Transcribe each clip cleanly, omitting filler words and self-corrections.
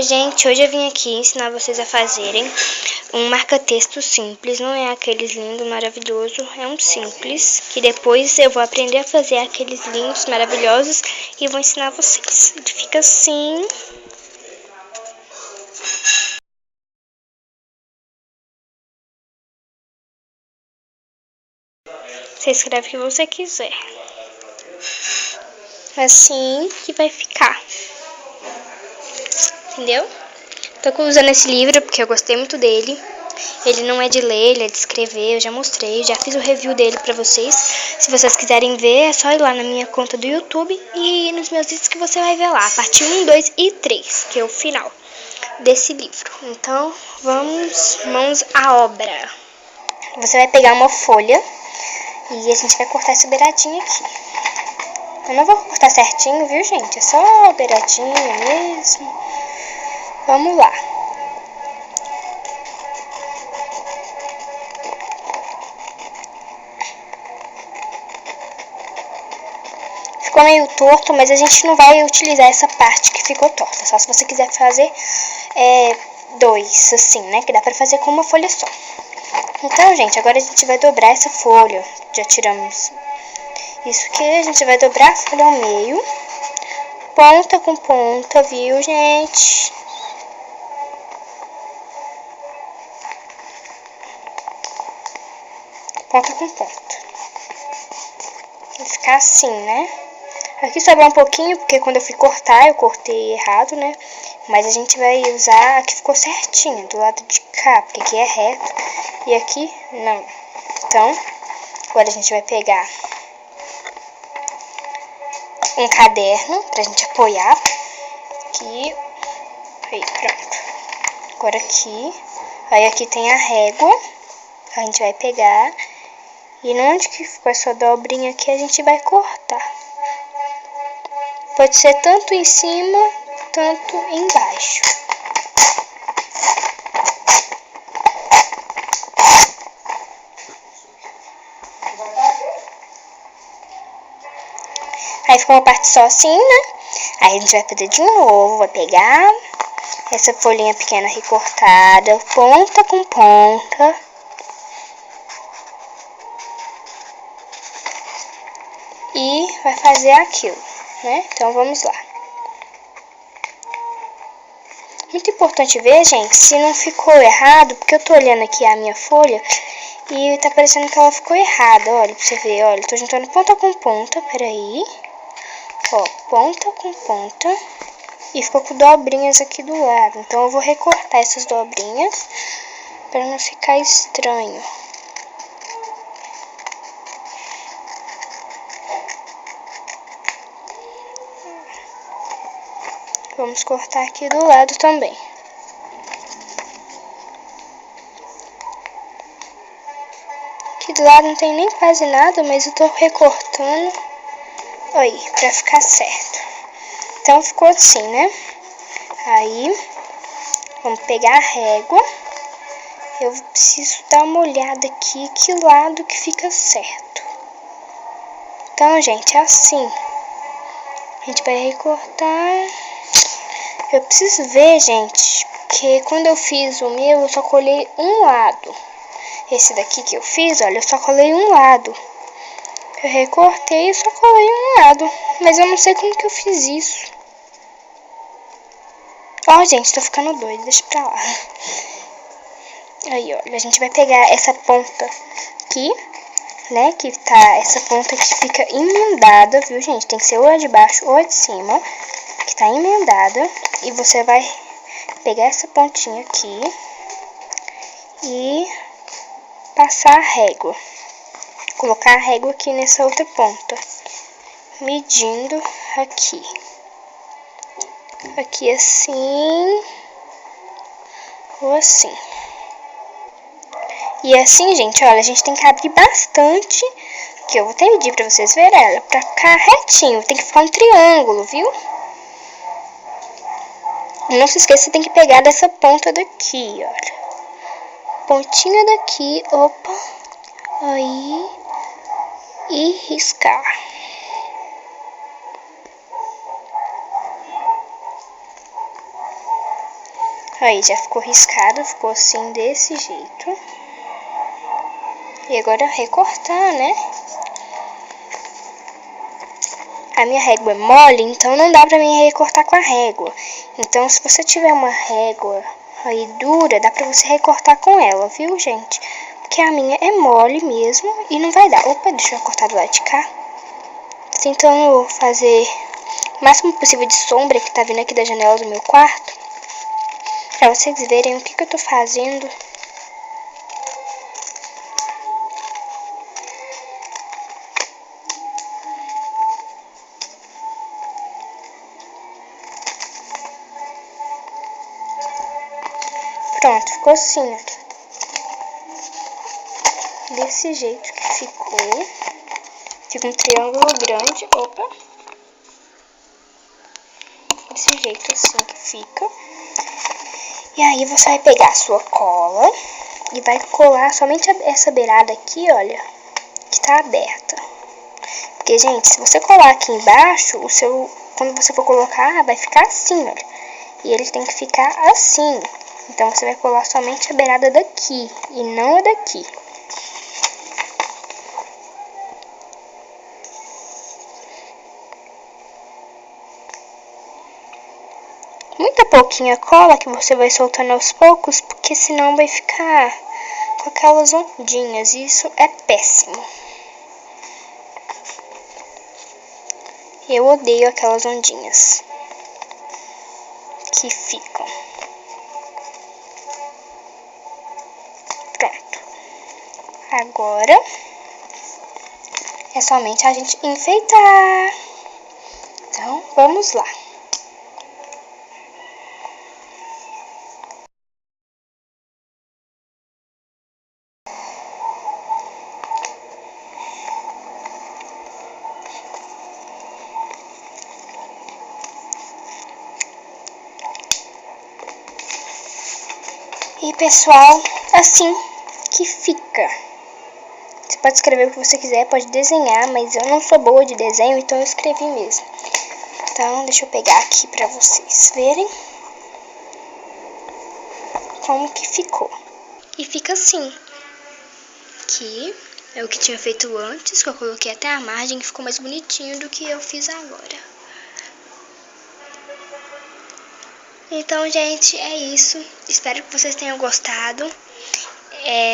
Gente, hoje eu vim aqui ensinar vocês a fazerem um marca-texto simples. Não é aqueles lindos, maravilhosos, é um simples, que depois eu vou aprender a fazer aqueles lindos, maravilhosos e vou ensinar vocês. Ele fica assim. Você escreve o que você quiser. Assim que vai ficar. Entendeu? Tô usando esse livro porque eu gostei muito dele. Ele não é de ler, ele é de escrever. Eu já mostrei, já fiz o review dele pra vocês. Se vocês quiserem ver, é só ir lá na minha conta do YouTube e nos meus vídeos que você vai ver lá. A parte 1, 2 e 3, que é o final desse livro. Então, mãos à obra. Você vai pegar uma folha e a gente vai cortar essa beiradinha aqui. Eu não vou cortar certinho, viu, gente? É só beiradinha mesmo. Vamos lá. Ficou meio torto, mas a gente não vai utilizar essa parte que ficou torta. Só se você quiser fazer dois, assim, né? Que dá pra fazer com uma folha só. Então, gente, agora a gente vai dobrar essa folha. Já tiramos isso aqui. A gente vai dobrar a folha ao meio. Ponta com ponta, viu, gente? Ponta com ponta. Vai ficar assim, né? Aqui sobrou um pouquinho, porque quando eu fui cortar, eu cortei errado, né? Mas a gente vai usar a que ficou certinha, do lado de cá, porque aqui é reto e aqui não. Então, agora a gente vai pegar um caderno pra gente apoiar. Aqui. Aí, pronto. Agora aqui. Aí aqui tem a régua. A gente vai pegar. E onde que ficou essa dobrinha aqui, a gente vai cortar. Pode ser tanto em cima, tanto embaixo. Aí ficou uma parte só assim, né? Aí a gente vai fazer de novo, vai pegar essa folhinha pequena recortada, ponta com ponta. E vai fazer aquilo, né? Então, vamos lá. Muito importante ver, gente, se não ficou errado, porque eu tô olhando aqui a minha folha e tá parecendo que ela ficou errada, olha, pra você ver, olha, eu tô juntando ponta com ponta, peraí. Ó, ponta com ponta e ficou com dobrinhas aqui do lado. Então, eu vou recortar essas dobrinhas pra não ficar estranho. Vamos cortar aqui do lado também. Aqui do lado não tem nem quase nada, mas eu tô recortando aí, pra ficar certo. Então, ficou assim, né? Aí, vamos pegar a régua. Eu preciso dar uma olhada aqui, que lado que fica certo. Então, gente, é assim. A gente vai recortar. Eu preciso ver, gente, porque quando eu fiz o meu, eu só colei um lado. Esse daqui que eu fiz, olha, eu só colei um lado. Eu recortei e só colei um lado. Mas eu não sei como que eu fiz isso. Ó, gente, tô ficando doida, deixa pra lá. Aí, olha, a gente vai pegar essa ponta aqui, né, que tá, essa ponta que fica emendada, viu, gente? Tem que ser ou a de baixo ou a de cima, que tá emendada. E você vai pegar essa pontinha aqui e passar a régua. Colocar a régua aqui nessa outra ponta, medindo aqui. Aqui assim, ou assim. E assim, gente, olha, a gente tem que abrir bastante, que eu vou até medir pra vocês verem ela, pra ficar retinho, tem que ficar um triângulo, viu? Não se esqueça, tem que pegar dessa ponta daqui, olha. Pontinha daqui, opa, aí, e riscar. Aí, já ficou riscado, ficou assim, desse jeito. E agora recortar, né? A minha régua é mole, então não dá pra mim recortar com a régua. Então, se você tiver uma régua aí dura, dá pra você recortar com ela, viu, gente? Porque a minha é mole mesmo e não vai dar. Opa, deixa eu cortar do lado de cá. Tentando fazer o máximo possível de sombra que tá vindo aqui da janela do meu quarto. Pra vocês verem o que eu tô fazendo. Pronto, ficou assim, olha. Desse jeito que ficou. Fica um triângulo grande. Opa. Desse jeito assim que fica. E aí você vai pegar a sua cola e vai colar somente essa beirada aqui, olha, que tá aberta. Porque, gente, se você colar aqui embaixo, quando você for colocar, vai ficar assim, olha. E ele tem que ficar assim. Então, você vai colar somente a beirada daqui e não a daqui. Muita pouquinha cola que você vai soltando aos poucos, porque senão vai ficar com aquelas ondinhas. E isso é péssimo. Eu odeio aquelas ondinhas que ficam. Pronto. Agora é somente a gente enfeitar. Então, vamos lá. E, pessoal, assim que fica. Você pode escrever o que você quiser, pode desenhar, mas eu não sou boa de desenho, então eu escrevi mesmo. Então, deixa eu pegar aqui pra vocês verem como que ficou. E fica assim. Aqui é o que tinha feito antes, que eu coloquei até a margem, que ficou mais bonitinho do que eu fiz agora. Então, gente, é isso. Espero que vocês tenham gostado.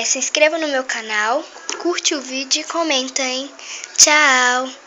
Se inscreva no meu canal, curte o vídeo e comentem. Tchau!